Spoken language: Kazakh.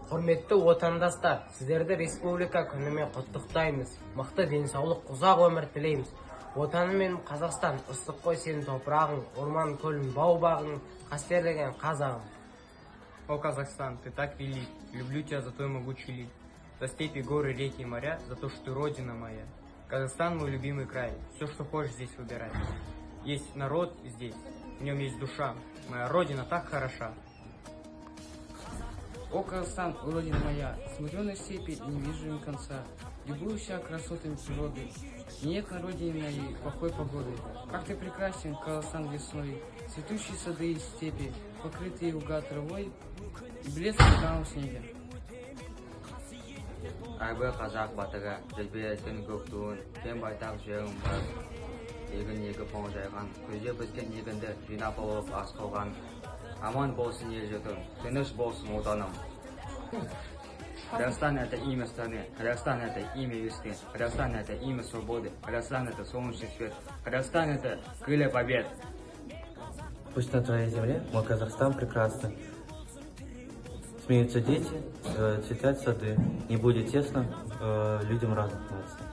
Құрметті отандастар, сіздерді республика күнімен құттықтаймыз. Мықты денсаулық, ұзақ өмір тілейміз. Отанымен Қазақстан, ыстық қой сенің топырағың, орман көлін, бау-бағың, қастерлеген қазағым. О, Казахстан, ты так велик, люблю тебя за твой могучий лик, за степи, горы, реки и моря, за то, что ты родина моя. Казахстан мой любимый край, все, что хочешь здесь выбирать. Есть народ здесь, в нем есть душа, моя родина так хороша. О, Казахстан, о, родина моя, смотрю на степи и не вижу им конца. Любуюсь красотами природы, и нет на родине моей плохой погоды. Как ты прекрасен, Казахстан весной, цветущие сады и степи, покрытые луга травой и блеск вулканов в снеге. Әрбір қазақ батыры желбіретін көк туын, кең байтақ жерің бар. Егін егіп оң жайған, көзде бізген егінді жинап алып ас қылған. Аман болсын ел жұртым, тыныш болсын отаным. Казахстан — это имя страны, Казахстан — это имя весны, Казахстан — это имя свободы, Казахстан — это солнечный свет, Казахстан — это крылья побед. Пусть на твоей земле мой Казахстан прекрасный. Смеются дети, цветят сады, не будет тесно людям разных наций.